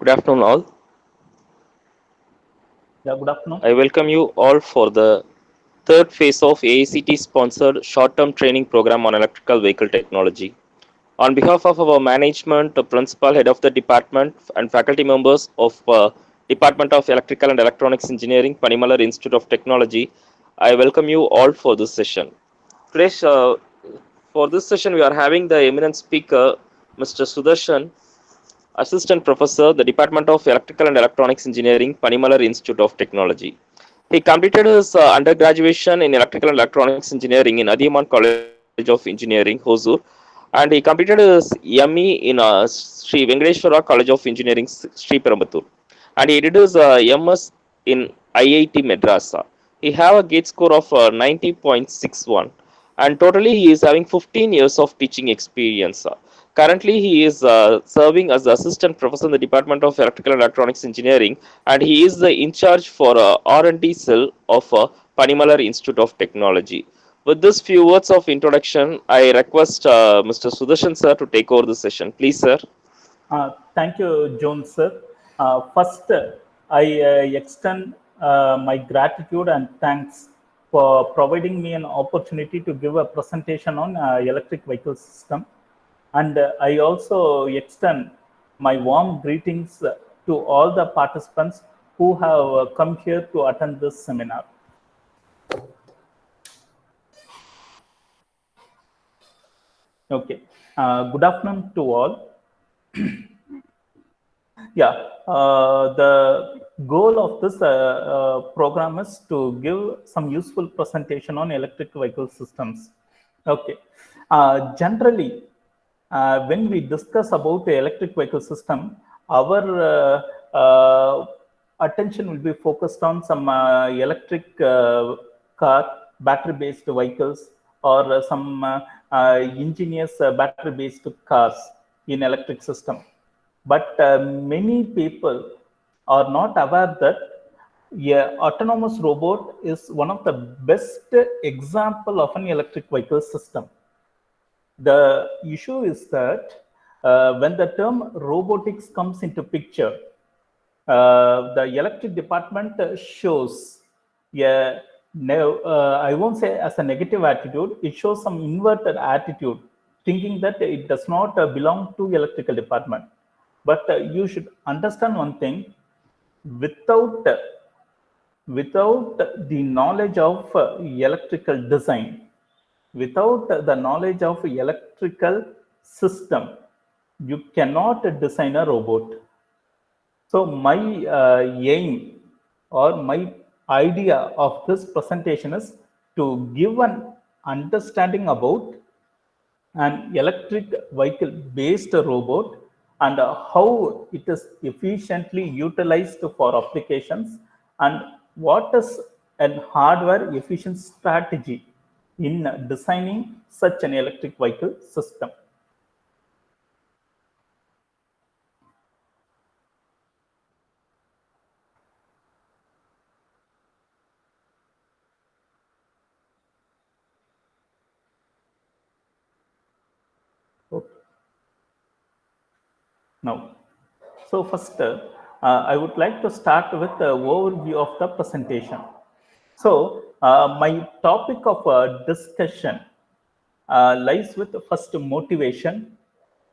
Good afternoon, all. Yeah, good afternoon. I welcome you all for the third phase of AICT sponsored short term training program on electrical vehicle technology. On behalf of our management, the principal, head of the department, and faculty members of Department of Electrical and Electronics Engineering, Panimalar Institute of Technology, I welcome you all for this session. Today, for this session, we are having the eminent speaker, Mr. Sudarshan, Assistant Professor, the Department of Electrical and Electronics Engineering, Panimalar Institute of Technology. He completed his undergraduation in Electrical and Electronics Engineering in Adiyaman College of Engineering, Hosur, and he completed his ME in Sri Venkateswara College of Engineering, Sri Perambatoor, and he did his MS in IIT Madras. He have a gate score of 90.61, and totally he is having 15 years of teaching experience. Currently, he is serving as the assistant professor in the Department of Electrical and Electronics Engineering, and he is the in charge for R&D cell of Panimalar Institute of Technology. With this few words of introduction, I request Mr. Sudarshan sir to take over the session. Please, sir. Thank you, Jones sir. First, I extend my gratitude and thanks for providing me an opportunity to give a presentation on electric vehicle system. And I also extend my warm greetings to all the participants who have come here to attend this seminar. Okay. Good afternoon to all. Yeah, the goal of this program is to give some useful presentation on electric vehicle systems. Okay. Generally, when we discuss about the electric vehicle system, our attention will be focused on some electric car, battery-based vehicles, or some ingenious battery-based cars in electric system. But many people are not aware that autonomous robot is one of the best example of an electric vehicle system. The issue is that when the term robotics comes into picture, the electric department shows I won't say as a negative attitude, it shows some inverted attitude, thinking that it does not belong to electrical department. But you should understand one thing: without the knowledge of electrical design, without the knowledge of electrical system, you cannot design a robot. So my aim or my idea of this presentation is to give an understanding about an electric vehicle based robot and how it is efficiently utilized for applications, and what is an hardware efficient strategy in designing such an electric vehicle system. Okay. Now, so first, I would like to start with the overview of the presentation. So, my topic of discussion lies with the first motivation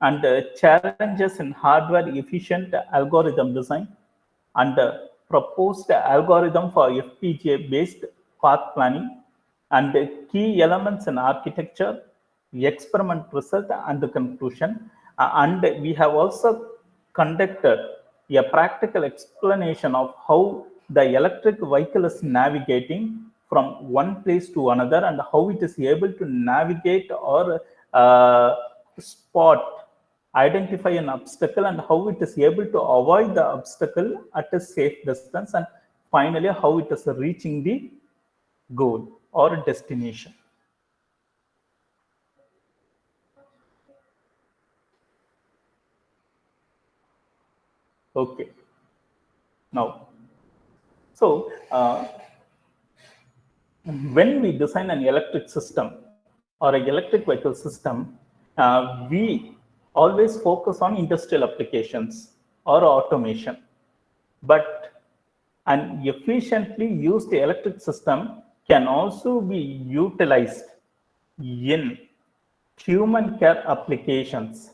and challenges in hardware efficient algorithm design and proposed algorithm for FPGA based path planning and key elements in architecture, experiment result and the conclusion. And we have also conducted a practical explanation of how the electric vehicle is navigating from one place to another and how it is able to navigate or spot, identify an obstacle, and how it is able to avoid the obstacle at a safe distance, and finally how it is reaching the goal or destination. Okay. Now, so when we design an electric system or an electric vehicle system, we always focus on industrial applications. or automation. But an efficiently used electric system can also be utilized in human care applications,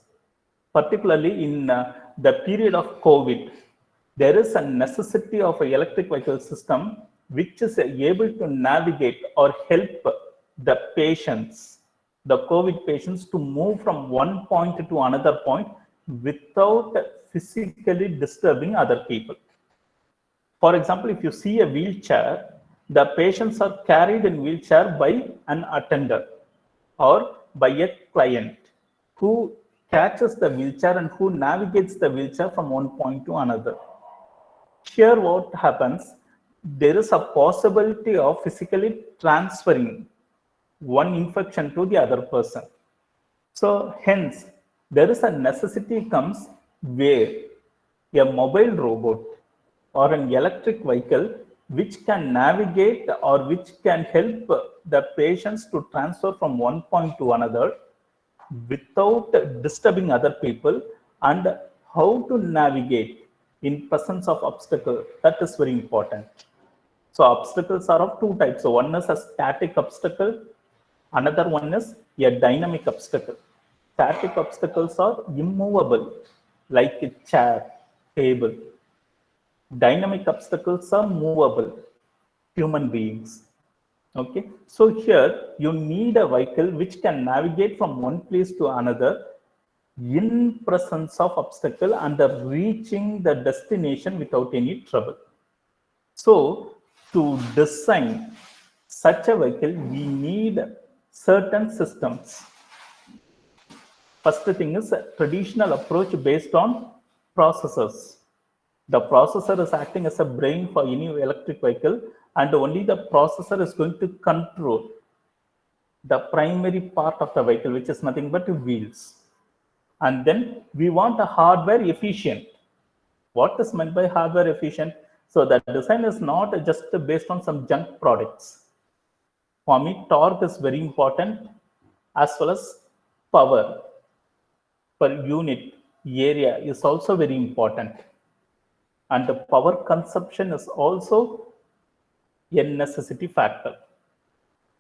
particularly in the period of COVID. There is a necessity of an electric vehicle system which is able to navigate or help the patients, the COVID patients, to move from one point to another point without physically disturbing other people. For example, if you see a wheelchair, the patients are carried in wheelchair by an attendant or by a client who catches the wheelchair and who navigates the wheelchair from one point to another. Here, what happens? There is a possibility of physically transferring one infection to the other person. So, hence, there is a necessity comes where a mobile robot or an electric vehicle which can navigate or which can help the patients to transfer from one point to another without disturbing other people, and how to navigate in presence of obstacle, that is very important. So obstacles are of two types. So one is a static obstacle, another one is a dynamic obstacle. Static obstacles are immovable, like a chair, table. Dynamic obstacles are movable, human beings. Okay, so here you need a vehicle which can navigate from one place to another in presence of obstacle and reaching the destination without any trouble. So to design such a vehicle, we need certain systems. First thing is a traditional approach based on processors. The processor is acting as a brain for any electric vehicle, and only the processor is going to control the primary part of the vehicle, which is nothing but wheels. And then we want a hardware efficient. What is meant by hardware efficient? So the design is not just based on some junk products. For me, torque is very important, as well as power per unit area is also very important. And the power consumption is also a necessity factor.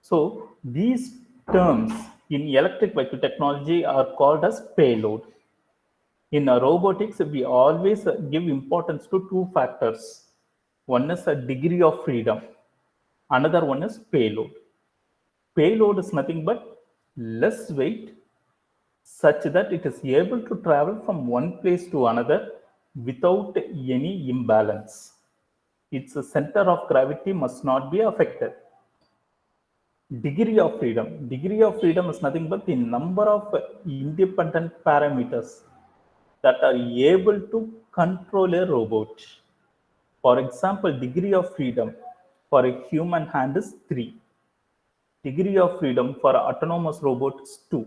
So these terms in electric vehicle technology are called as payload. In robotics, we always give importance to two factors. One is a degree of freedom. Another one is payload. Payload is nothing but less weight such that it is able to travel from one place to another without any imbalance. Its center of gravity must not be affected. Degree of freedom. Degree of freedom is nothing but the number of independent parameters that are able to control a robot. For example, degree of freedom for a human hand is 3. Degree of freedom for an autonomous robot is 2.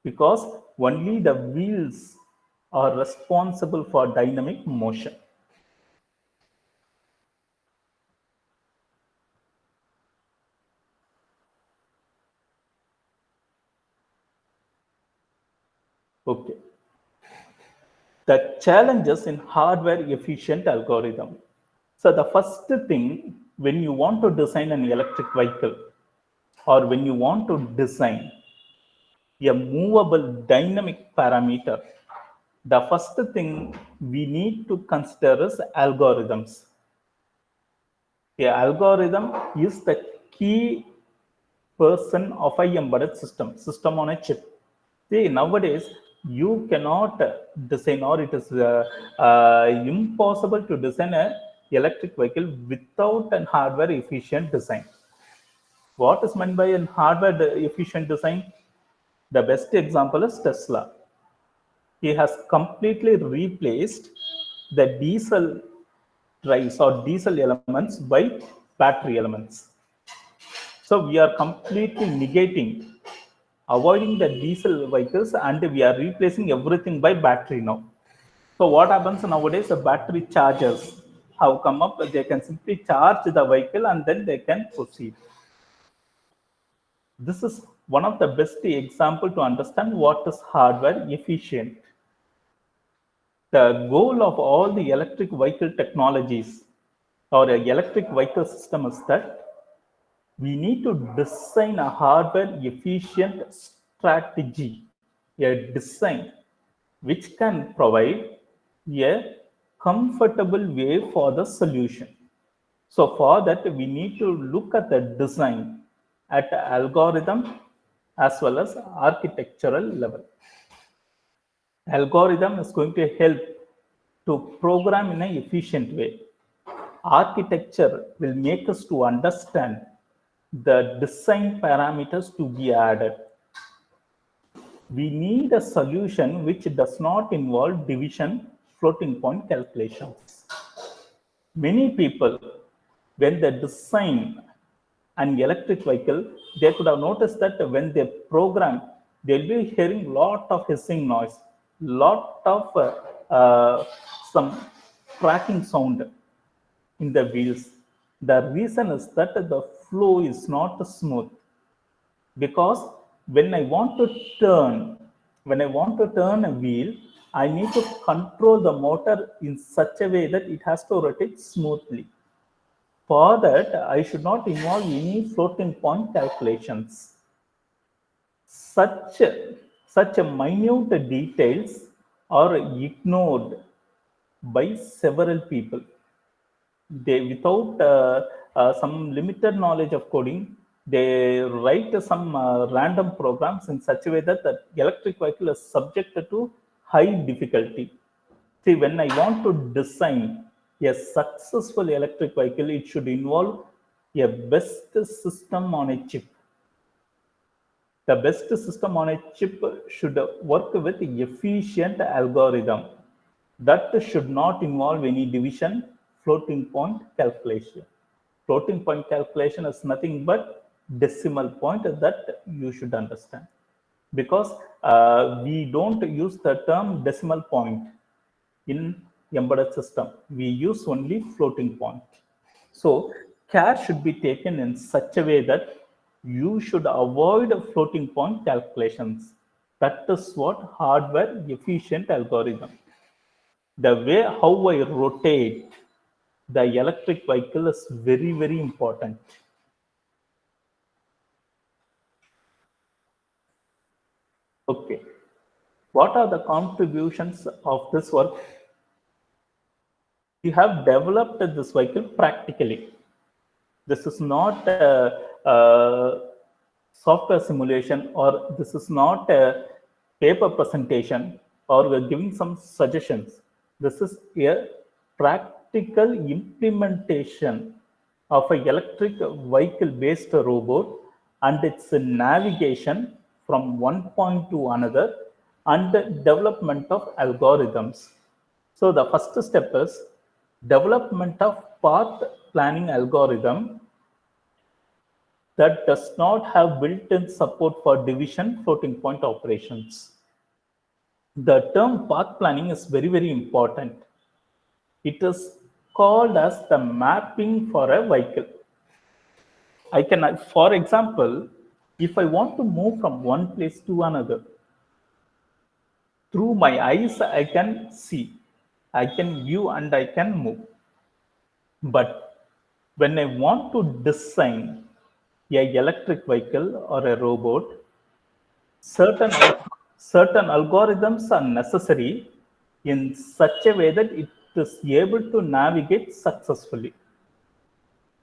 Because only the wheels are responsible for dynamic motion. Okay. The challenges in hardware efficient algorithm. So the first thing, when you want to design an electric vehicle or when you want to design a movable dynamic parameter, the first thing we need to consider is algorithms. The algorithm is the key person of a embedded system on a chip. See, nowadays you cannot design, or it is impossible to design a electric vehicle without an hardware efficient design. What is meant by a hardware efficient design? The best example is Tesla. He has completely replaced the diesel drives or diesel elements by battery elements. So we are completely negating, avoiding the diesel vehicles, and we are replacing everything by battery now. So what happens nowadays? The battery chargers have come up. They can simply charge the vehicle and then they can proceed. This is one of the best example to understand what is hardware efficient. The goal of all the electric vehicle technologies or electric vehicle system is that we need to design a hardware efficient strategy, a design which can provide a comfortable way for the solution. So for that, we need to look at the design at algorithm as well as architectural level. Algorithm is going to help to program in an efficient way. Architecture will make us to understand the design parameters to be added. We need a solution which does not involve division floating point calculations. Many people, when they design an electric vehicle, they could have noticed that when they program, they'll be hearing lot of hissing noise, lot of some cracking sound in the wheels. The reason is that the flow is not smooth, because when I want to turn, when I want to turn a wheel, I need to control the motor in such a way that it has to rotate smoothly. For that, I should not involve any floating point calculations. Such such minute details are ignored by several people. They, without some limited knowledge of coding, they write some random programs in such a way that the electric vehicle is subjected to high difficulty. See, when I want to design a successful electric vehicle, it should involve a best system on a chip. The best system on a chip should work with efficient algorithm that should not involve any division floating point calculation. Floating point calculation is nothing but decimal point that you should understand, because we don't use the term decimal point in embedded system. We use only floating point. So care should be taken in such a way that you should avoid floating point calculations. That is what hardware efficient algorithm. The way how I rotate the electric vehicle is very, very important. Okay. What are the contributions of this work? We have developed this vehicle practically. This is not a software simulation, or this is not a paper presentation, or we're giving some suggestions. This is a practical implementation of an electric vehicle based robot and its navigation from one point to another, and the development of algorithms. So the first step is development of path planning algorithm that does not have built-in support for division floating point operations. The term path planning is very, very important. It is called as the mapping for a vehicle. I can, for example, if I want to move from one place to another, through my eyes, I can see, I can view, and I can move. But when I want to design a electric vehicle or a robot, certain certain algorithms are necessary in such a way that it is able to navigate successfully.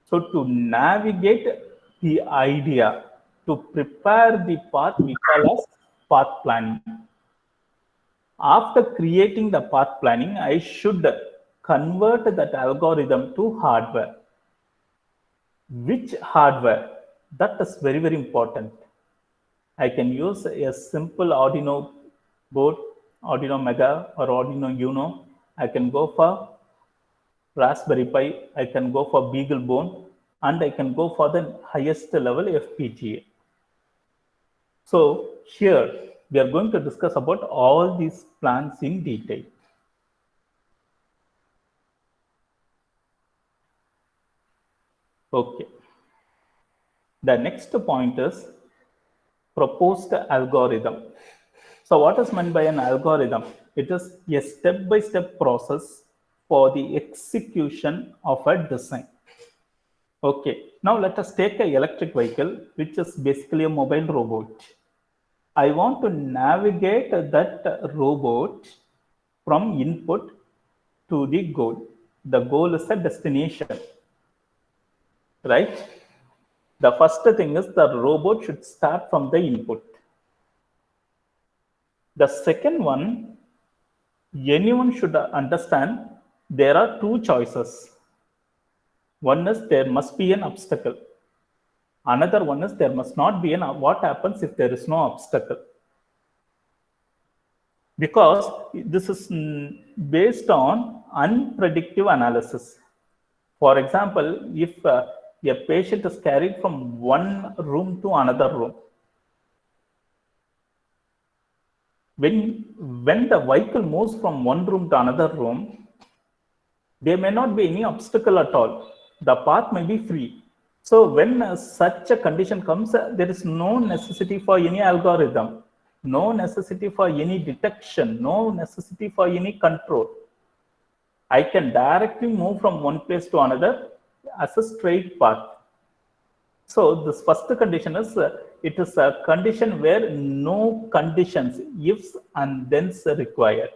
So to navigate the idea, to prepare the path, we call as path planning. After creating the path planning, I should convert that algorithm to hardware. Which hardware? That is very, very important. I can use a simple Arduino board, Arduino Mega or Arduino Uno. I can go for Raspberry Pi, I can go for BeagleBone, and I can go for the highest level FPGA. So here we are going to discuss about all these plans in detail. Okay. The next point is proposed algorithm. So what is meant by an algorithm? It is a step-by-step process for the execution of a design. Okay, now let us take an electric vehicle, which is basically a mobile robot. I want to navigate that robot from input to the goal. The goal is a destination, right? The first thing is the robot should start from the input. The second one, anyone should understand there are two choices. One is there must be an obstacle. Another one is there must not be an what happens if there is no obstacle. Because this is based on unpredictable analysis. For example, if a patient is carried from one room to another room, when the vehicle moves from one room to another room, there may not be any obstacle at all. The path may be free. So when such a condition comes, there is no necessity for any algorithm, no necessity for any detection, no necessity for any control. I can directly move from one place to another as a straight path. So this first condition is, it is a condition where no conditions, ifs and thens are required.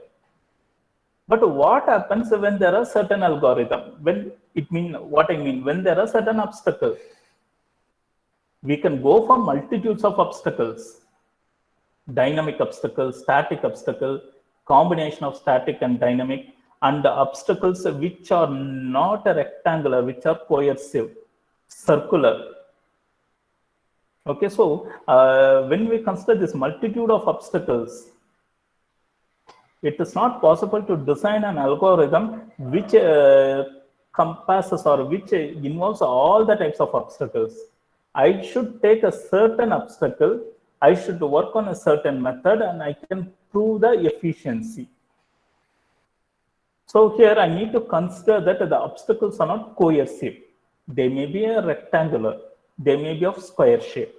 But what happens when there are certain algorithm? When there are certain obstacles, we can go for multitudes of obstacles, dynamic obstacle, static obstacle, combination of static and dynamic, and the obstacles which are not rectangular, which are coercive, circular. Okay, so when we consider this multitude of obstacles, it is not possible to design an algorithm which compasses or which involves all the types of obstacles. I should take a certain obstacle, I should work on a certain method, and I can prove the efficiency. So here I need to consider that the obstacles are not coercive. They may be a rectangular, they may be of square shape.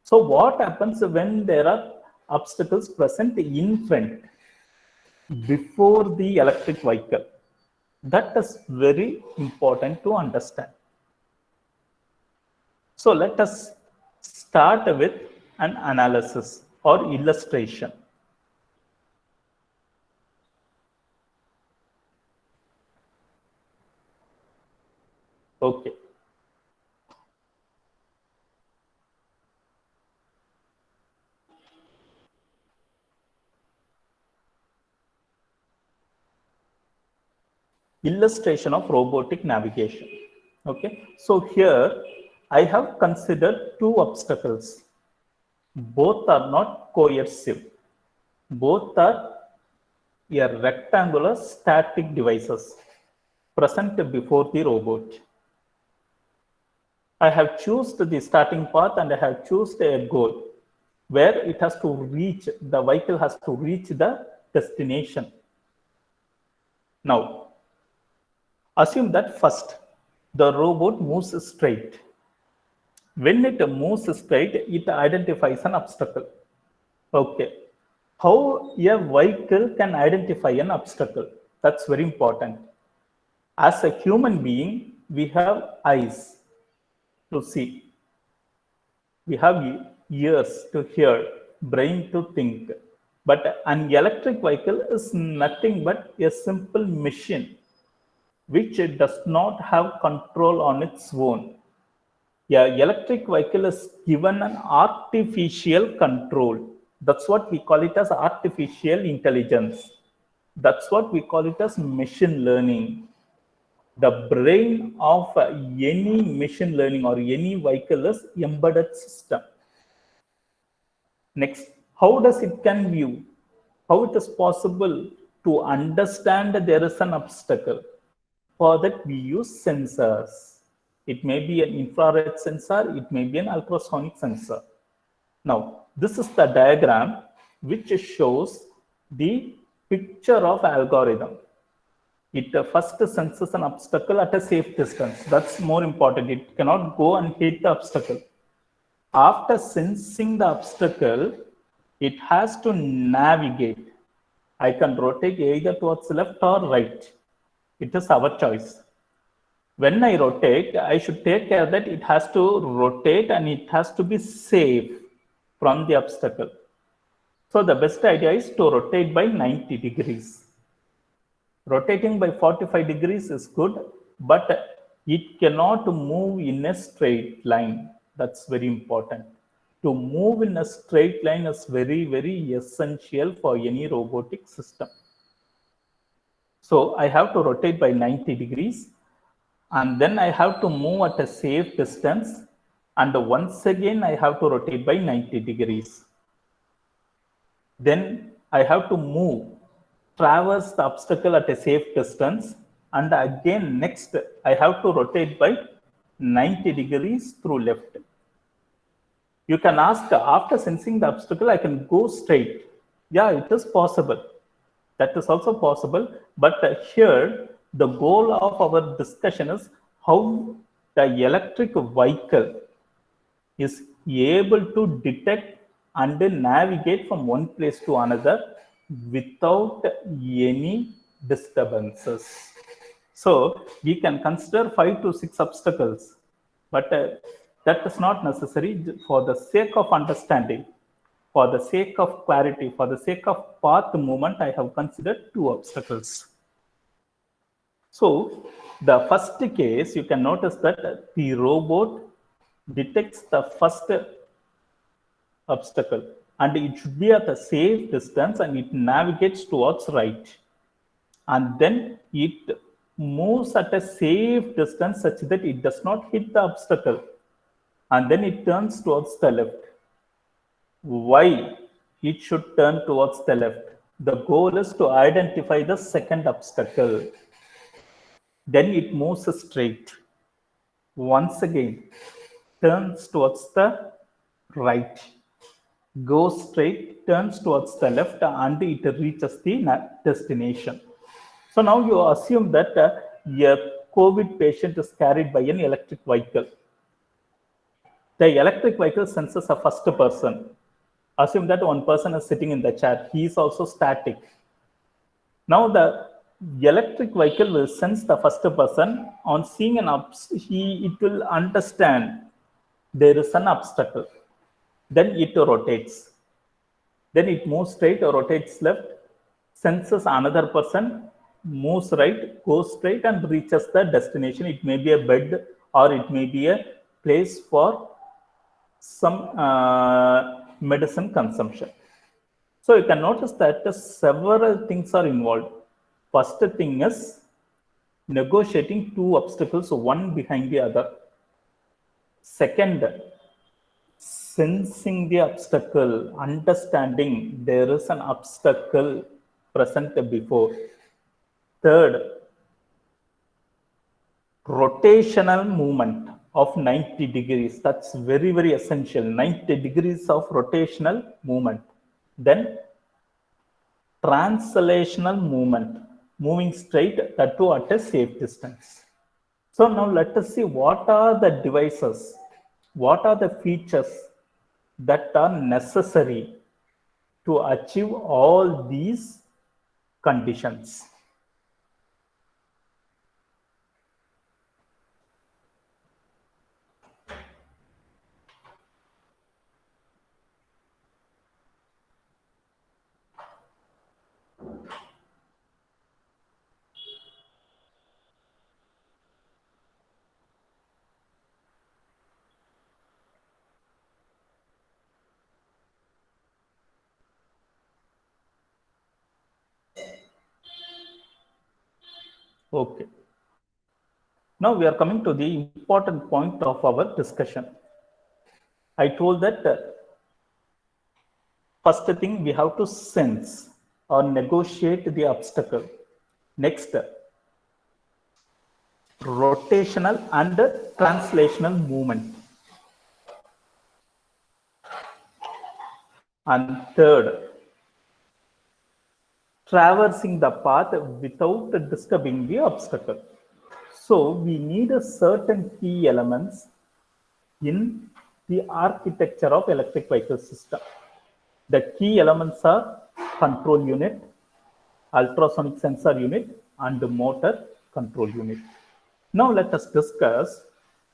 So what happens when there are obstacles present in front, before the electric vehicle? That is very important to understand. So let us start with an analysis or illustration. Okay. Illustration of robotic navigation. Okay. So here I have considered two obstacles. Both are not coercive. Both are a rectangular static devices present before the robot. I have chosen the starting path and I have chosen a goal where it has to reach, the vehicle has to reach the destination. Now, assume that first the robot moves straight. When it moves straight, it identifies an obstacle. Okay. How a vehicle can identify an obstacle? That's very important. As a human being, we have eyes to see. We have ears to hear, brain to think. But an electric vehicle is nothing but a simple machine which does not have control on its own. Yeah, electric vehicle is given an artificial control. That's what we call it as artificial intelligence. That's what we call it as machine learning. The brain of any machine learning or any vehicle is embedded system. Next, how does it can view? How it is possible to understand that there is an obstacle? For that, we use sensors. It may be an infrared sensor, it may be an ultrasonic sensor. Now, this is the diagram which shows the picture of algorithm. It first senses an obstacle at a safe distance. That's more important. It cannot go and hit the obstacle. After sensing the obstacle, it has to navigate. I can rotate either towards left or right. It is our choice. When I rotate, I should take care that it has to rotate and it has to be safe from the obstacle. So the best idea is to rotate by 90 degrees. Rotating by 45 degrees is good, but it cannot move in a straight line. That's very important. To move in a straight line is very, very essential for any robotic system. So I have to rotate by 90 degrees, and then I have to move at a safe distance. And once again, I have to rotate by 90 degrees. Then I have to move, traverse the obstacle at a safe distance. And again, next, I have to rotate by 90 degrees through left. You can ask, after sensing the obstacle, I can go straight. Yeah, it is possible. That is also possible. But here, the goal of our discussion is how the electric vehicle is able to detect and navigate from one place to another without any disturbances. So we can consider 5 to 6 obstacles, but that is not necessary. For the sake of understanding, for the sake of clarity, for the sake of path movement, I have considered 2 obstacles. So the first case, you can notice that the robot detects the first obstacle and it should be at a safe distance and it navigates towards right. And then it moves at a safe distance such that it does not hit the obstacle. And then it turns towards the left. Why it should turn towards the left? The goal is to identify the second obstacle. Then it moves straight. Once again, turns towards the right, goes straight, turns towards the left, and it reaches the destination. So now you assume that a COVID patient is carried by an electric vehicle. The electric vehicle senses a first person. Assume that one person is sitting in the chair. He is also static. Now the electric vehicle will sense the first person. On seeing it will understand there is an obstacle. Then it rotates. Then it moves straight or rotates left, senses another person, moves right, goes straight and reaches the destination. It may be a bed or it may be a place for some medicine consumption. So you can notice that several things are involved. First thing is negotiating 2 obstacles, one behind the other. Second, sensing the obstacle, understanding there is an obstacle present before. Third, rotational movement of 90 degrees. That's very, very essential. 90 degrees of rotational movement. Then translational movement, moving straight, that too at a safe distance. So now let us see what are the devices, what are the features that are necessary to achieve all these conditions. Okay. Now we are coming to the important point of our discussion. I told that first thing we have to sense or negotiate the obstacle. Next, rotational and translational movement. And third, traversing the path without disturbing the obstacle. So we need a certain key elements in the architecture of electric vehicle system. The key elements are control unit, ultrasonic sensor unit, and motor control unit. Now let us discuss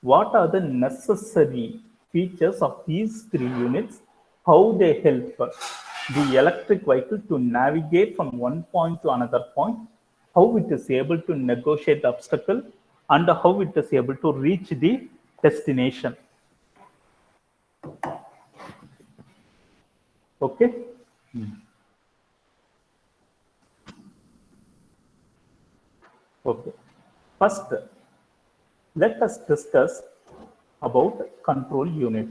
what are the necessary features of these three units, how they help the electric vehicle to navigate from one point to another point, how it is able to negotiate the obstacle, and how it is able to reach the destination. Okay. Okay. First, let us discuss about control unit.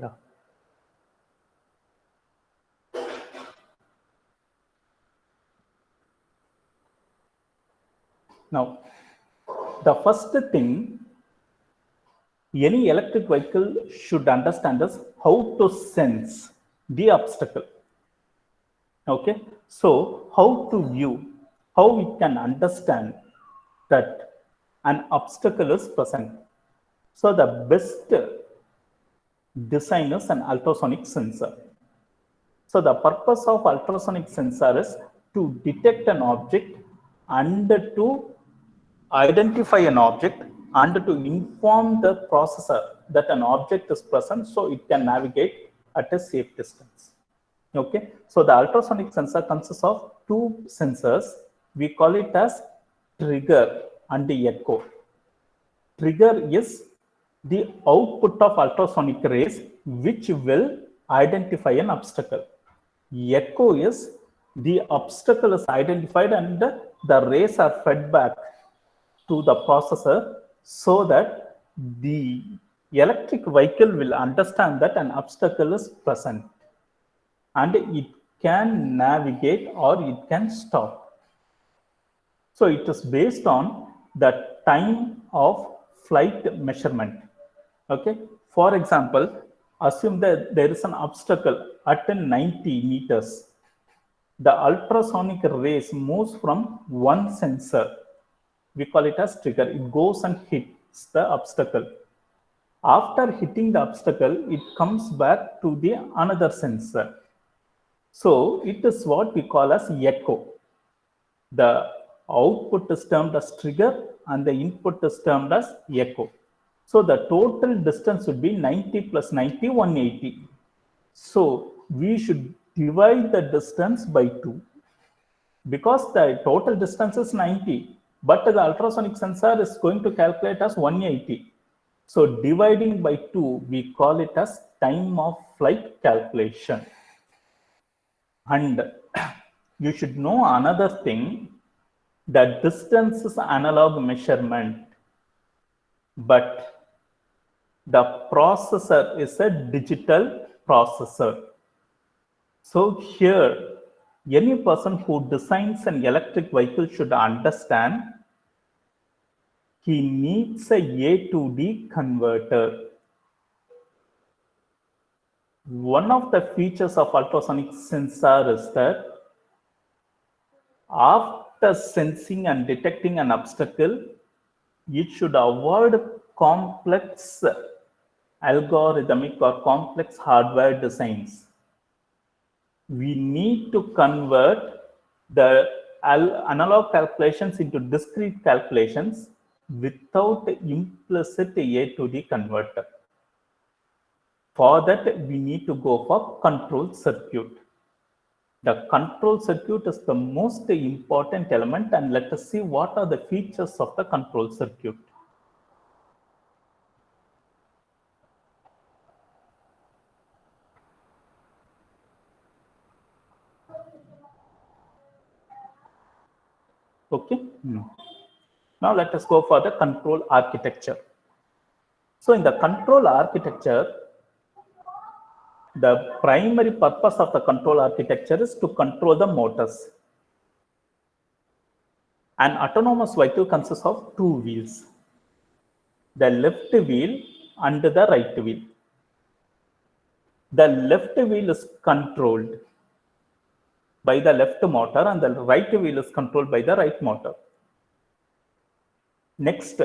Yeah. Now, the first thing any electric vehicle should understand is how to sense the obstacle. Okay, so how to view, how we can understand that an obstacle is present. So the best design is an ultrasonic sensor. So the purpose of ultrasonic sensor is to detect an object and to identify an object and to inform the processor that an object is present so it can navigate at a safe distance. Okay, so the ultrasonic sensor consists of two sensors. We call it as trigger and the echo. Trigger is the output of ultrasonic rays which will identify an obstacle. Echo is the obstacle is identified and the rays are fed back to the processor so that the electric vehicle will understand that an obstacle is present and it can navigate or it can stop. So it is based on the time of flight measurement. Okay. For example, assume that there is an obstacle at 90 meters. The ultrasonic rays moves from one sensor. We call it as trigger. It goes and hits the obstacle. After hitting the obstacle, it comes back to the another sensor. So it is what we call as echo. The output is termed as trigger and the input is termed as echo. So the total distance would be 90 plus 90, 180. So we should divide the distance by 2 because the total distance is 90, but the ultrasonic sensor is going to calculate as 180. So dividing by 2, we call it as time of flight calculation. And you should know another thing, that distance is analog measurement, but the processor is a digital processor. So here, any person who designs an electric vehicle should understand he needs a to D converter. One of the features of ultrasonic sensor is that after sensing and detecting an obstacle, it should avoid complex algorithmic or complex hardware designs. We need to convert the analog calculations into discrete calculations without implicit A to D converter. For that, we need to go for control circuit. The control circuit is the most important element, and let us see what are the features of the control circuit. Okay. Now let us go for the control architecture. So in the control architecture, The primary purpose of the control architecture is to control the motors. An autonomous vehicle consists of two wheels, the left wheel and the right wheel. The left wheel is controlled by the left motor and the right wheel is controlled by the right motor. Next,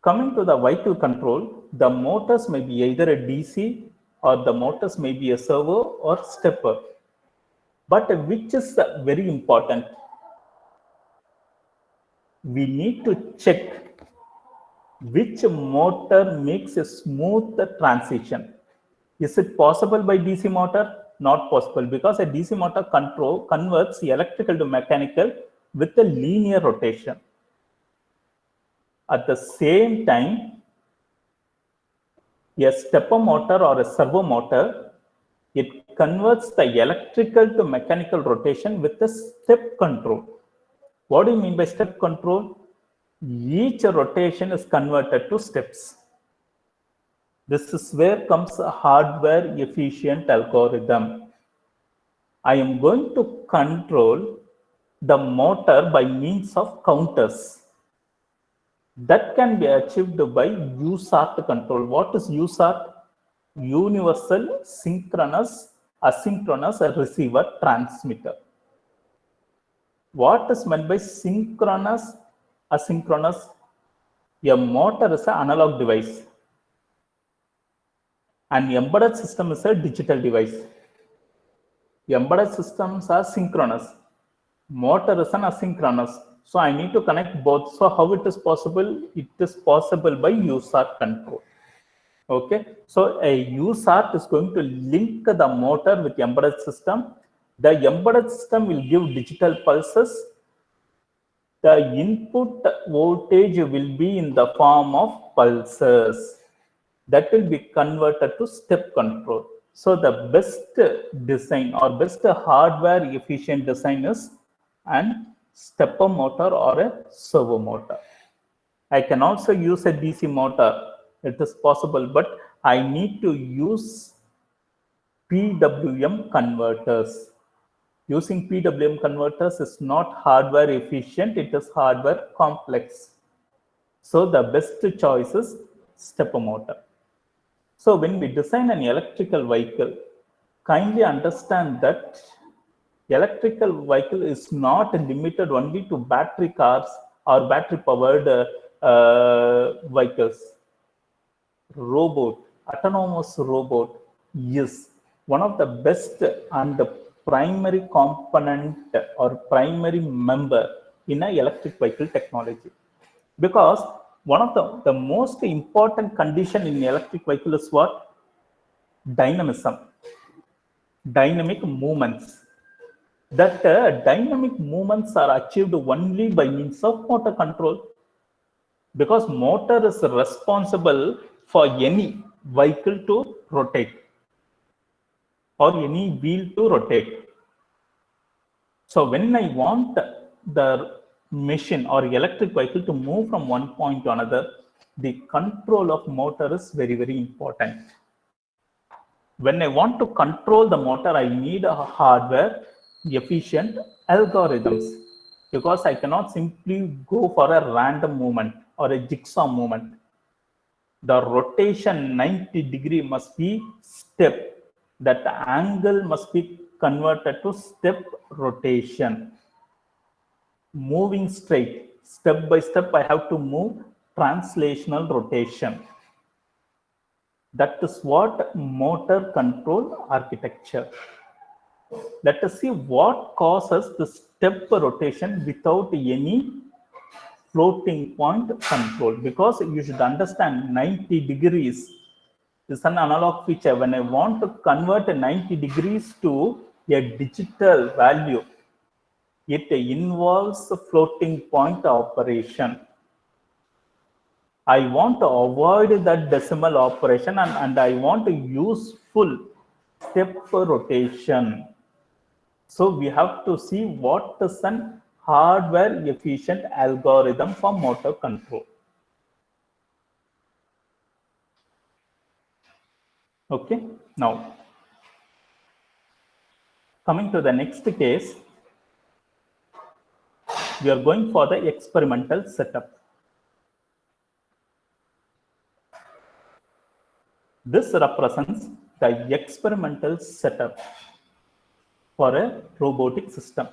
coming to the vehicle control, the motors may be either a DC or the motors may be a servo or stepper. But which is very important? We need to check which motor makes a smooth transition. Is it possible by DC motor? Not possible, because a DC motor converts electrical to mechanical with a linear rotation. At the same time, a stepper motor or a servo motor, it converts the electrical to mechanical rotation with a step control. What do you mean by step control? Each rotation is converted to steps. This is where comes a hardware efficient algorithm. I am going to control the motor by means of counters. That can be achieved by USART control. What is USART? Universal Synchronous Asynchronous Receiver Transmitter. What is meant by synchronous asynchronous? A motor is an analog device. An embedded system is a digital device. Embedded systems are synchronous. Motor is an asynchronous. So I need to connect both. So how it is possible? It is possible by USART control. Okay. So a USART is going to link the motor with embedded system. The embedded system will give digital pulses. The input voltage will be in the form of pulses. That will be converted to step control. So the best design or best hardware efficient design is an stepper motor or a servo motor. I can also use a DC motor. It is possible, but I need to use PWM converters. Using PWM converters is not hardware efficient, it is hardware complex. So the best choice is stepper motor. So when we design an electrical vehicle, kindly understand that electrical vehicle is not limited only to battery cars or battery powered vehicles. Robot, autonomous robot is one of the best and the primary component or primary member in an electric vehicle technology. Because one of the most important condition in electric vehicle is what? Dynamism, dynamic movements. That dynamic movements are achieved only by means of motor control, because motor is responsible for any vehicle to rotate or any wheel to rotate. So when I want the machine or electric vehicle to move from one point to another, the control of motor is very, very important. When I want to control the motor, I need a hardware efficient algorithms, because I cannot simply go for a random movement or a jigsaw movement. The rotation 90-degree must be step. That angle must be converted to step rotation. Moving straight, step by step, I have to move translational rotation. That is what motor control architecture. Let us see what causes the step rotation without any floating point control, because you should understand 90 degrees is an analog feature. When I want to convert 90 degrees to a digital value, it involves a floating point operation. I want to avoid that decimal operation and I want to use full step rotation. So we have to see what is an hardware efficient algorithm for motor control. Okay, now Coming to the next case, we are going for the experimental setup. This represents the experimental setup for a robotic system.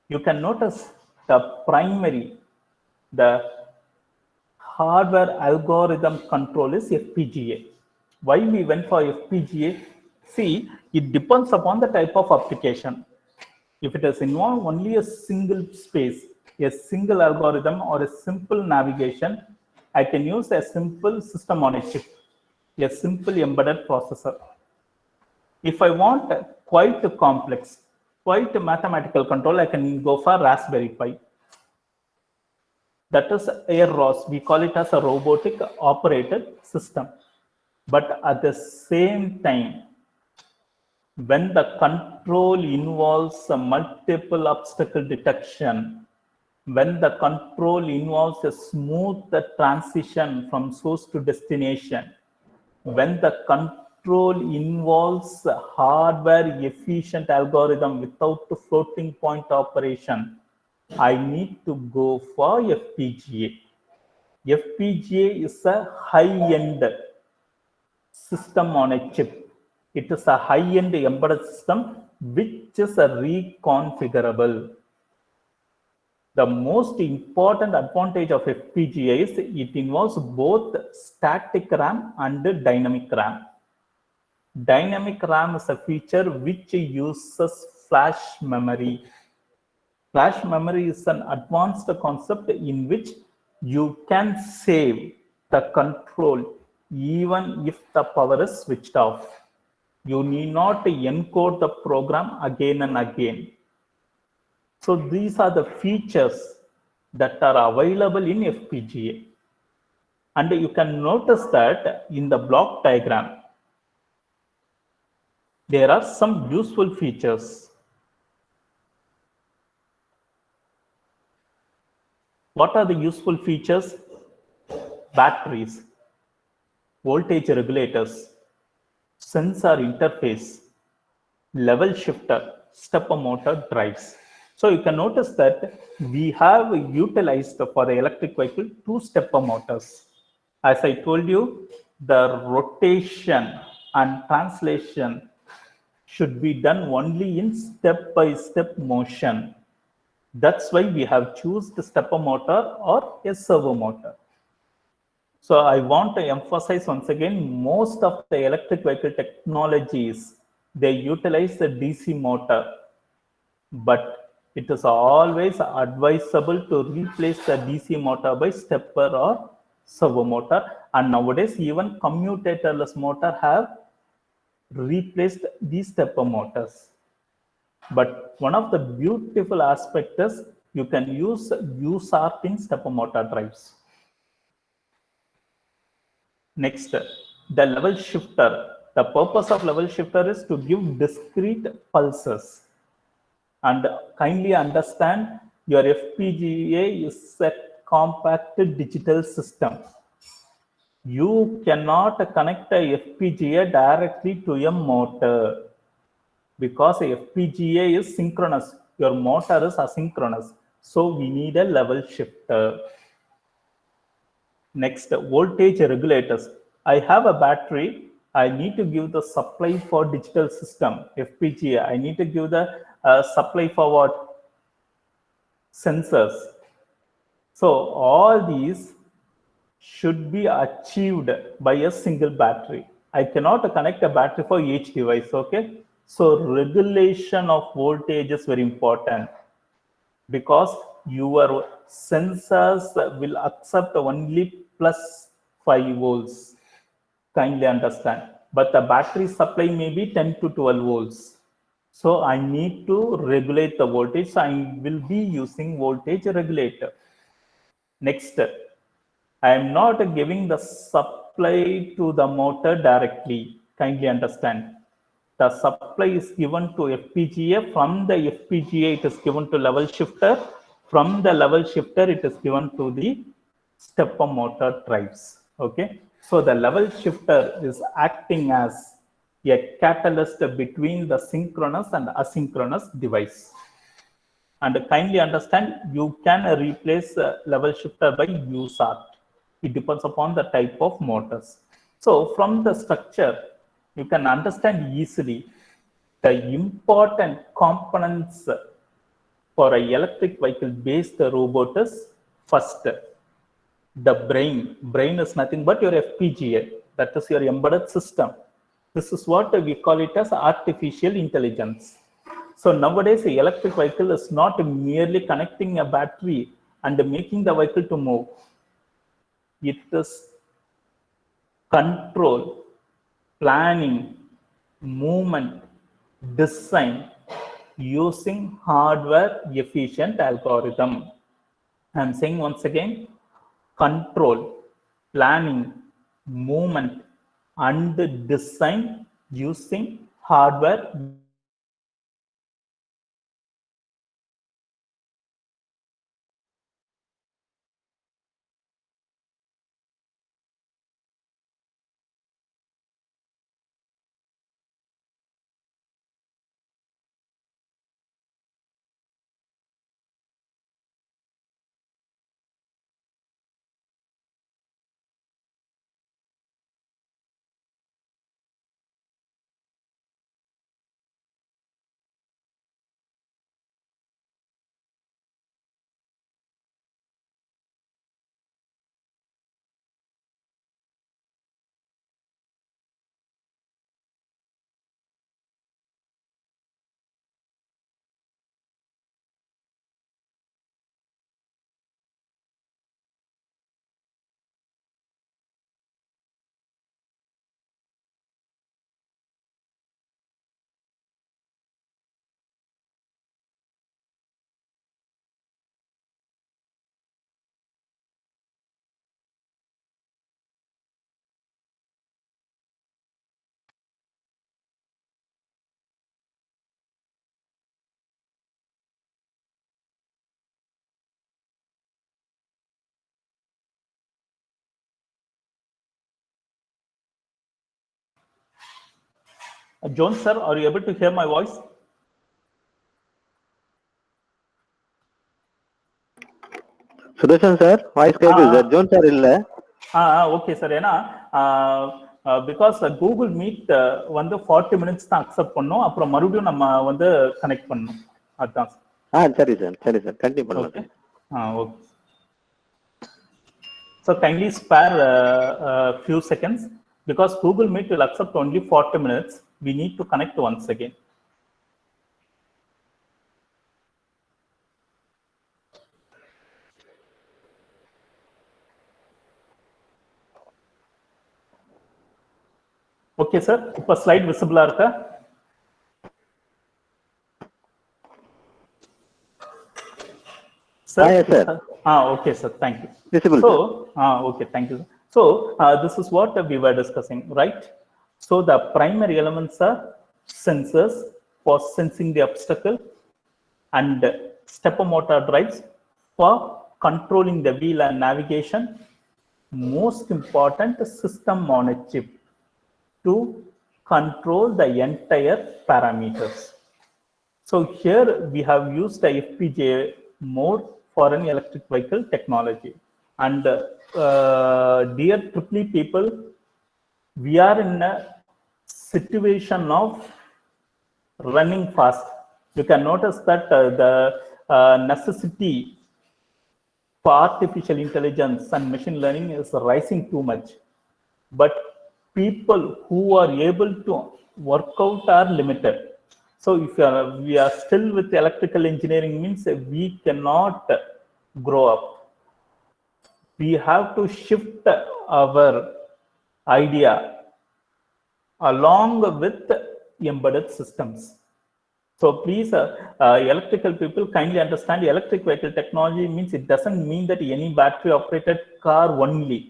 You can notice the primary, the hardware algorithm control is FPGA. Why we went for FPGA? See, it depends upon the type of application. If it is involved only a single space, a single algorithm or a simple navigation, I can use a simple system on a chip, a simple embedded processor. If I want quite complex, quite mathematical control, I can go for Raspberry Pi. That is AirROS. We call it as a robotic operated system. But at the same time, when the control involves a multiple obstacle detection, when the control involves a smooth transition from source to destination, when the control involves a hardware efficient algorithm without the floating point operation, I need to go for FPGA. FPGA is a high-end system on a chip. It is a high-end embedded system which is reconfigurable. The most important advantage of FPGA is it involves both static RAM and dynamic RAM. Dynamic RAM is a feature which uses flash memory. Flash memory is an advanced concept in which you can save the control even if the power is switched off. You need not encode the program again and again. So these are the features that are available in FPGA. And you can notice that in the block diagram, there are some useful features. What are the useful features? Batteries, voltage regulators, sensor interface, level shifter, stepper motor drives. So you can notice that we have utilized for the electric vehicle 2 stepper motors. As I told you, the rotation and translation should be done only in step-by-step motion. That's why we have chosen the stepper motor or a servo motor. So I want to emphasize once again, most of the electric vehicle technologies, they utilize the DC motor, but it is always advisable to replace the DC motor by stepper or servo motor. And nowadays, even commutatorless motor have replaced these stepper motors. But one of the beautiful aspects is you can use USART in stepper motor drives. Next, the level shifter. The purpose of level shifter is to give discrete pulses. And kindly understand, your FPGA is a compact digital system. You cannot connect a FPGA directly to a motor because a FPGA is synchronous. Your motor is asynchronous. So we need a level shifter. Next, voltage regulators. I have a battery. I need to give the supply for digital system, FPGA. I need to give the supply for what? Sensors. So all these should be achieved by a single battery. I cannot connect a battery for each device, okay? So regulation of voltage is very important because your sensors will accept only plus 5 volts. Kindly understand. But the battery supply may be 10 to 12 volts. So I need to regulate the voltage. So I will be using voltage regulator. Next, I am not giving the supply to the motor directly. Kindly understand. The supply is given to FPGA. From the FPGA, it is given to level shifter. From the level shifter, it is given to the stepper motor drives. Okay. So the level shifter is acting as a catalyst between the synchronous and asynchronous device. And kindly understand, you can replace level shifter by USART. It depends upon the type of motors. So from the structure, you can understand easily the important components for an electric vehicle based robot is first, the brain. Brain is nothing but your FPGA, that is your embedded system. This is what we call it as artificial intelligence. So nowadays, the electric vehicle is not merely connecting a battery and making the vehicle to move. It is control, planning, movement, design using hardware efficient algorithm. I'm saying once again, control, planning, movement, and design using hardware. Jones, sir, are you able to hear my voice? Sudarshan sir voice கேக்குது sir. John sir இல்ல. Okay sir. ஏன்னா because Google Meet வந்து 40 minutes தான் accept பண்ணும், அப்புறம் மறுபடியும் நம்ம வந்து கனெக்ட் பண்ணணும். அதுதான் சரி சார், சரி சார், கண்டிப்பா பண்ணலாம். Okay. So kindly spare few seconds because Google Meet will accept only 40 minutes. We need to connect once again. Okay sir, இப்ப slide visible இருக்கா? Sir? Yes sir. Okay sir, thank you. Visible. So, okay, thank you. So, this is what we were discussing, right? So, the primary elements are sensors for sensing the obstacle and stepper motor drives for controlling the wheel and navigation. Most important, system on a chip to control the entire parameters. So here we have used the FPGA mode for an electric vehicle technology. And dear EEE people, we are in a situation of running fast. You can notice that the necessity for artificial intelligence and machine learning is rising too much. But people who are able to work out are limited. So if we are still with electrical engineering, means we cannot grow up. We have to shift our idea along with embedded systems. So please, electrical people, kindly understand electric vehicle technology means it doesn't mean that any battery operated car only.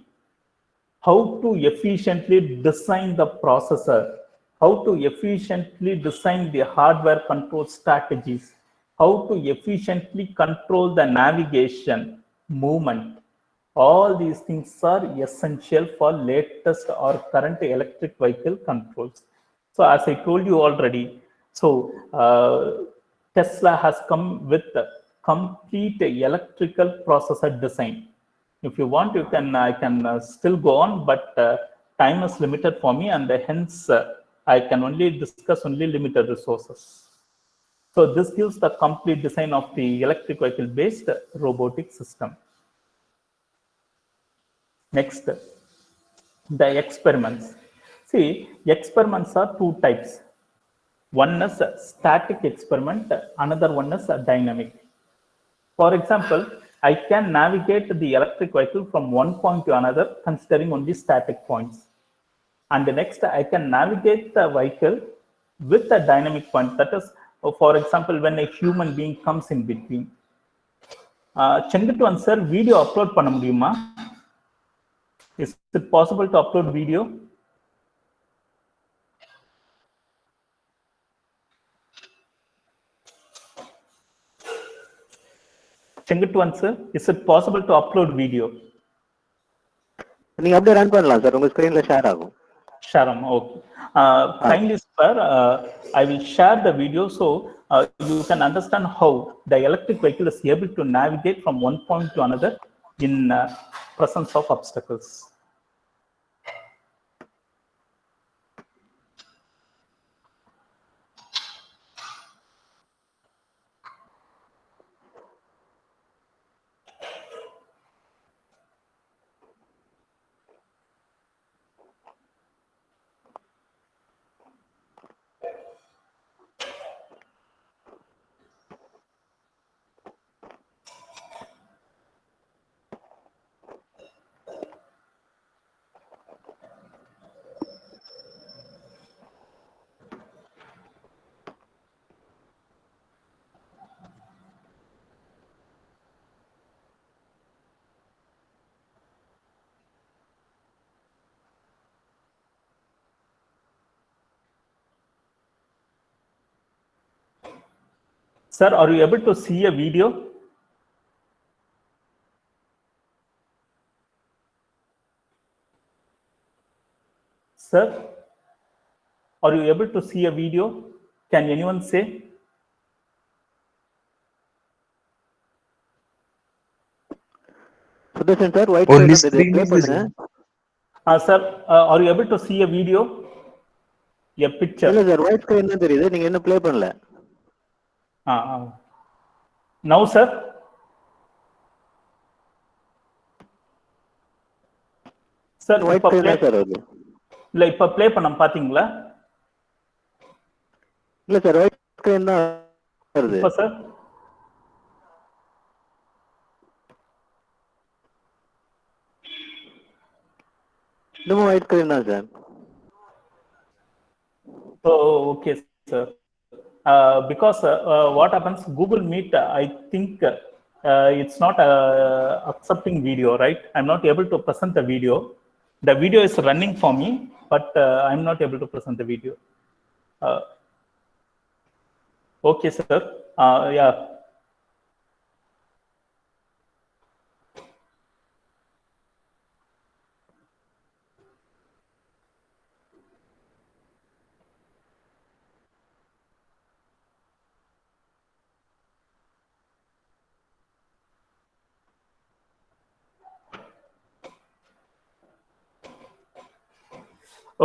How to efficiently design the processor, how to efficiently design the hardware control strategies, how to efficiently control the navigation, movement. All these things are essential for latest or current electric vehicle controls. So as I told you already, so Tesla has come with a complete electrical processor design. If you want, you can I can still go on, but time is limited for me, and hence I can only discuss only limited resources. So this gives the complete design of the electric vehicle based robotic system. Next, the experiments. See, experiments are two types. One is a static experiment, another one is a dynamic. For example, I can navigate the electric vehicle from one point to another considering only static points. And the next, I can navigate the vehicle with a dynamic point. That is, for example, when a human being comes in between. Chendutuvan sir, video upload பண்ண முடியுமா? Is it possible to upload video? Chendutuvan sir, is it possible to upload video? நீங்க அப்படியே run பண்ணலாம் sir, உங்க ஸ்கிரீன்ல share ஆகும். Sharam, okay. Kindly, sir, I will share the video so you can understand how the electric vehicle is able to navigate from one point to another in presence of obstacles. Sir, are you able to see a video? Sir, are you able to see a video? Can anyone say? Sudarshan sir, white Only screen screen play is பண்ணுங்க. visible. Sir, are you able to see a video? A picture? இல்ல sir, white screen தான் தெரியுது, நீங்க இன்னும் play பண்ணல. Now, sir? Sir, white screen தான் sir வருது. இல்ல இப்ப ப்ளே பண்ண பாத்தீங்களா? இல்ல சார், ஒயிட் ஸ்கிரீன் தான் வருது. இப்ப சார்? இன்னும் ஒயிட் ஸ்கிரீன் தான் sir. Oh, okay, sir. Because what happens, Google Meet, I think it's not accepting video, right? I'm not able to present the video. The video is running for me, but I'm not able to present the video. Okay, sir. Yeah.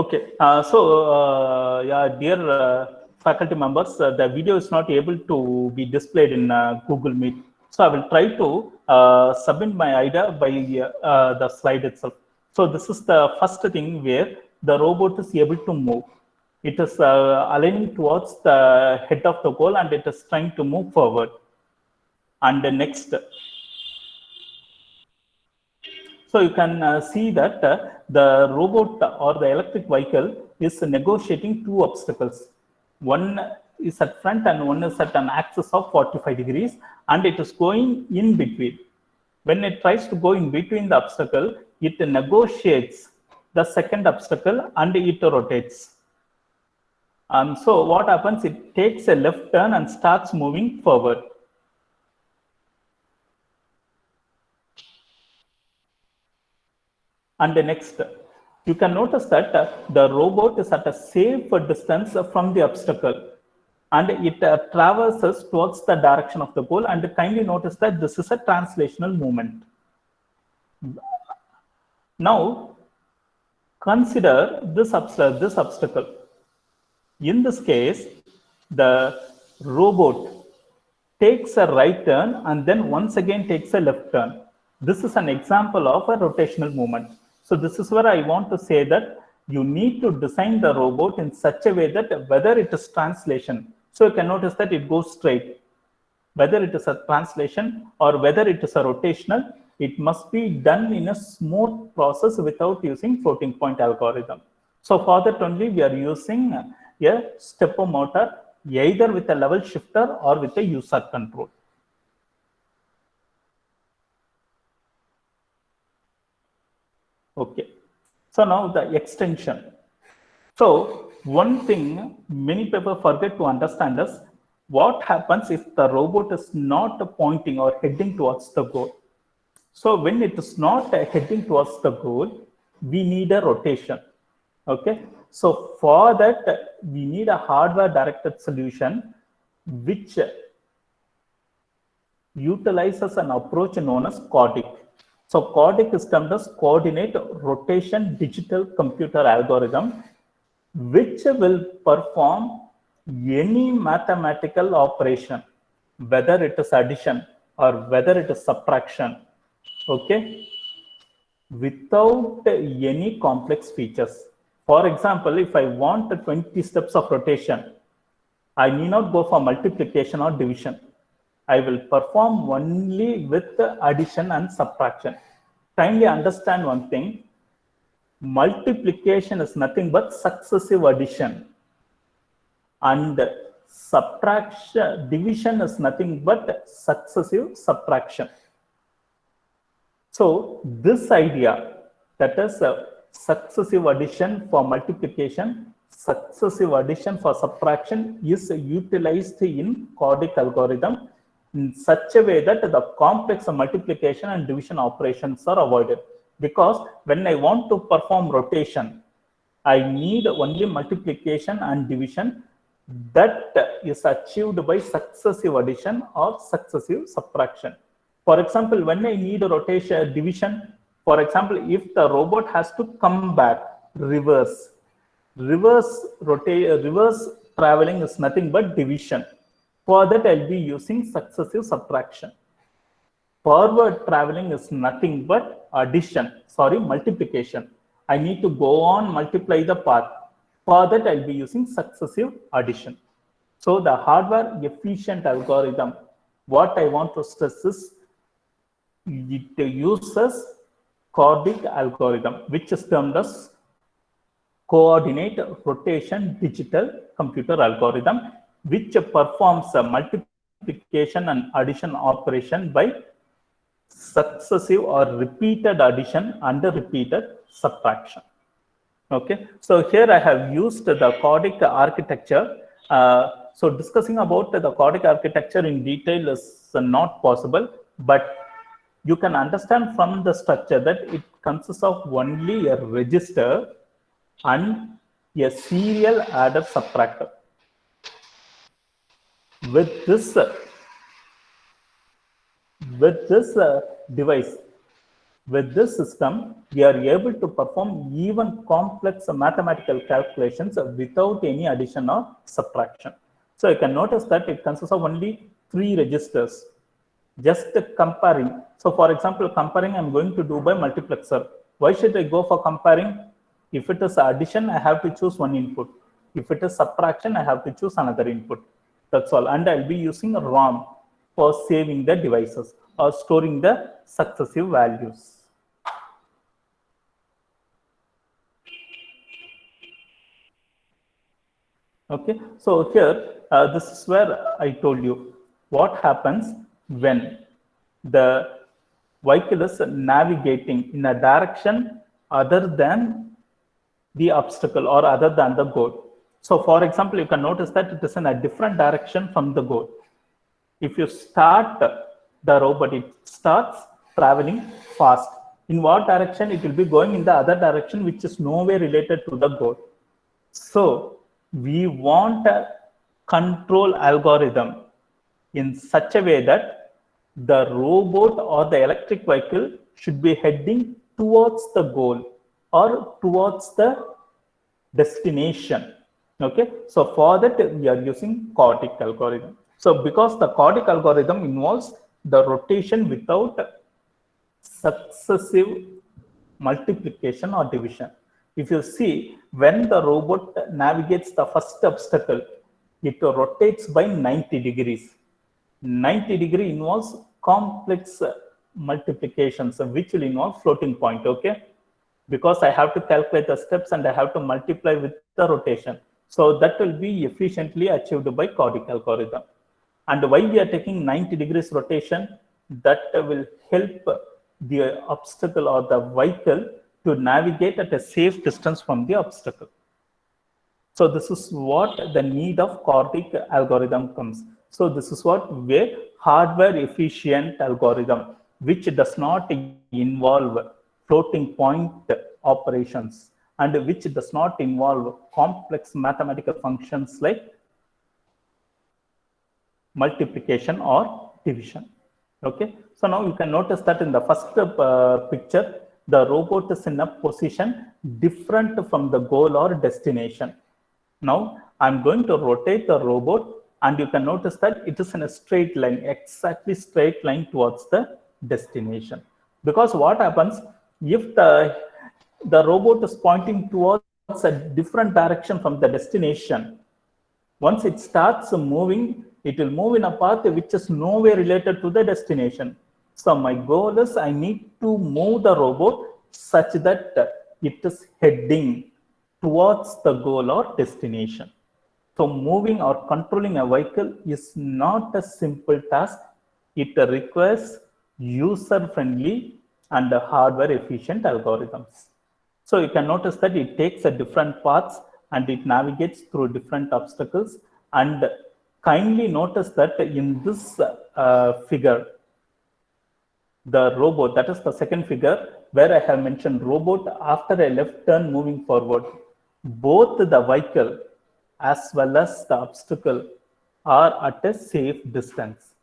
Okay, yeah, dear faculty members, the video is not able to be displayed in Google Meet. So I will try to submit my idea by the slide itself. So this is the first thing where the robot is able to move. It is aligning towards the head of the goal and it is trying to move forward. And the next, so you can see that the robot or the electric vehicle is negotiating two obstacles. One is at front and one is at an axis of 45 degrees, and it is going in between. When it tries to go in between the obstacle, it negotiates the second obstacle and it rotates. So what happens, it takes a left turn and starts moving forward. And the next, you can notice that the robot is at a safe distance from the obstacle, and it traverses towards the direction of the goal. And kindly notice that this is a translational movement. Now, consider this obstacle. In this case, the robot takes a right turn and then once again takes a left turn. This is an example of a rotational movement. So this is where I want to say that you need to design the robot in such a way that whether it is translation, so you can notice that it goes straight. Whether it is a translation or whether it is a rotational, it must be done in a smooth process without using floating point algorithm. So for that only we are using a stepper motor, either with a level shifter or with a user control. Okay, so now the extension. So one thing many people forget to understand is what happens if the robot is not pointing or heading towards the goal. So when it is not heading towards the goal, we need a rotation. Okay, so for that we need a hardware directed solution which utilizes an approach known as CORDIC. So CORDIC is termed as Coordinate Rotation Digital Computer Algorithm, which will perform any mathematical operation, whether it is addition or whether it is subtraction, okay, without any complex features. For example, if I want 20 steps of rotation, I need not go for multiplication or division. I will perform only with addition and subtraction. Kindly understand one thing. Multiplication is nothing but successive addition, and division is nothing but successive subtraction. So this idea, that is successive addition for multiplication, successive addition for subtraction, is utilized in CORDIC algorithm in such a way that the complex multiplication and division operations are avoided. Because when I want to perform rotation, I need only multiplication and division that is achieved by successive addition or successive subtraction. For example, when I need a rotation division, for example, if the robot has to come back, reverse traveling is nothing but division. For that, I'll be using successive subtraction. Forward traveling is nothing but multiplication. I need to go on multiply the path. For that, I'll be using successive addition. So the hardware efficient algorithm, what I want to stress is it uses CORDIC algorithm, which is termed as Coordinate Rotation Digital Computer Algorithm, which performs a multiplication and addition operation by successive or repeated addition and repeated subtraction. Okay, so here I have used the CORDIC architecture. So discussing about the CORDIC architecture in detail is not possible, but you can understand from the structure that it consists of only a register and a serial adder subtractor. With this device, with this system, we are able to perform even complex mathematical calculations without any addition or subtraction. So you can notice that it consists of only 3 registers. Just comparing. So for example, comparing I'm going to do by multiplexer. Why should I go for comparing? If it is addition, I have to choose one input. If it is subtraction, I have to choose another input. That's all. And I'll be using a ROM for saving the devices or storing the successive values. Okay, so here, this is where I told you what happens when the vehicle is navigating in a direction other than the obstacle or other than the goal. So for example, you can notice that it is in a different direction from the goal. If you start the robot, it starts traveling fast. in what direction it will be going in the other direction, which is nowhere related to the goal. So we want a control algorithm in such a way that the robot or the electric vehicle should be heading towards the goal or towards the destination. Okay, so for that we are using chaotic algorithm. So because the chaotic algorithm involves the rotation without successive multiplication or division. If you see, when the robot navigates the first obstacle, it rotates by 90 degrees. 90 degree involves complex multiplications, which will involve floating point, okay? Because I have to calculate the steps and I have to multiply with the rotation. So that will be efficiently achieved by chaotic algorithm. And why we are taking 90 degrees rotation, that will help the obstacle or the vehicle to navigate at a safe distance from the obstacle. So this is what the need of chaotic algorithm comes. So this is what where hardware efficient algorithm, which does not involve floating point operations and which does not involve complex mathematical functions like multiplication or division. Okay, so now you can notice that in the first picture, the robot is in a position different from the goal or destination. Now I'm going to rotate the robot, and you can notice that it is in a straight line, exactly straight line towards the destination. Because what happens if the robot is pointing towards a different direction from the destination? Once it starts moving, it will move in a path which is nowhere related to the destination. So my goal is I need to move the robot such that it is heading towards the goal or destination. So moving or controlling a vehicle is not a simple task. It requires user-friendly and hardware-efficient algorithms. So you can notice that it takes a different paths and it navigates through different obstacles. And kindly notice that in this figure, the robot, that is the second figure, where I have mentioned robot after a left turn moving forward, both the vehicle as well as the obstacle are at a safe distance,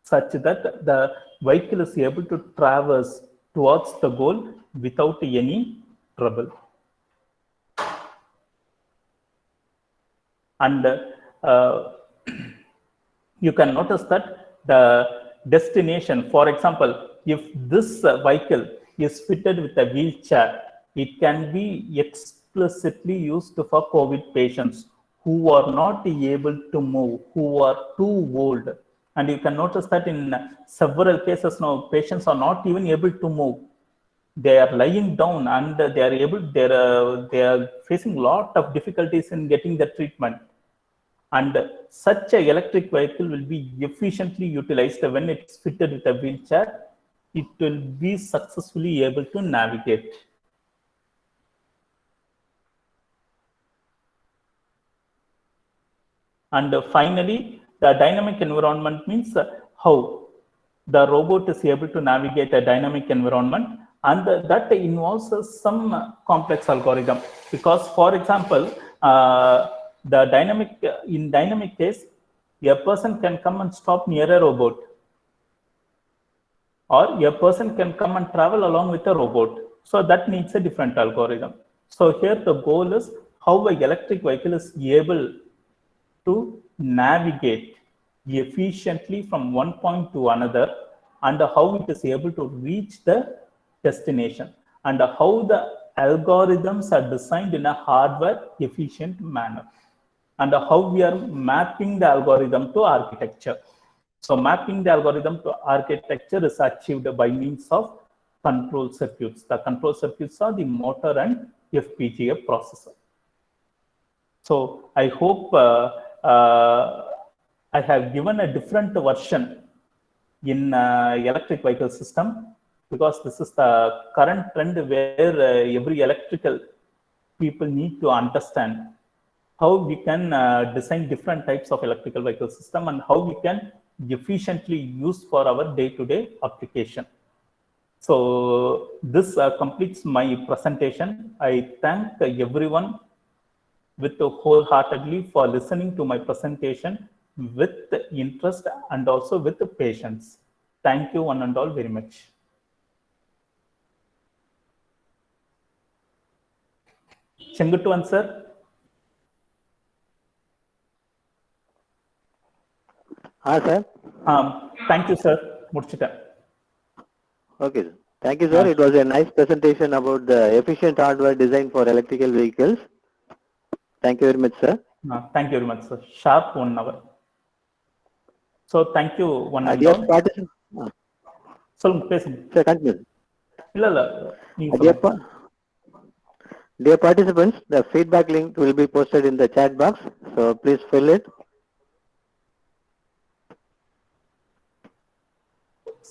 such that the vehicle is able to traverse towards the goal without any trouble. And you can notice that the destination, for example, if this vehicle is fitted with a wheelchair, it can be explicitly used for COVID patients who are not able to move, who are too old. And you can notice that in several cases now, patients are not even able to move. They are lying down and they are facing a lot of difficulties in getting the treatment. And such a electric vehicle will be efficiently utilized when it's fitted with a wheelchair. It will be successfully able to navigate. And finally, the dynamic environment means how the robot is able to navigate a dynamic environment, and that involves some complex algorithm. Because, for example, the dynamic case, a person can come and stop near a robot, or a person can come and travel along with a robot. So that needs a different algorithm. So here the goal is how an electric vehicle is able to navigate efficiently from one point to another, and how it is able to reach the destination, and how the algorithms are designed in a hardware efficient manner, and how we are mapping the algorithm to architecture. So mapping the algorithm to architecture is achieved by means of control circuits. The control circuits are the motor and FPGA processor. So I hope I have given a different version in electric vehicle system, because this is the current trend where every electrical people need to understand how we can design different types of electrical vehicle system and how we can efficiently use for our day-to-day application. So this completes my presentation. I thank everyone with wholeheartedly for listening to my presentation with interest and also with patience. Thank you one and all very much. Chenguttuvan sir. Sir. Thank you sir. முடிச்சிட்டேன். Okay, sir. Thank you, sir. It was a nice presentation about the efficient hardware design for electrical vehicles. Thank you very much, sir. Thank you very much, sir. Sharp 1 hour. So thank you one and Dear all. participants, சொல்லுங்க பேசுங்க. sir, continue. இல்ல நீங்க Dear, சொல்லுங்க. dear participants, the feedback link will be posted in the chat box, so please fill it.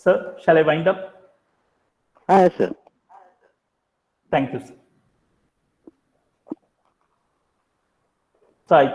Sir, shall I wind up? Yes, sir. Thank you, sir. So I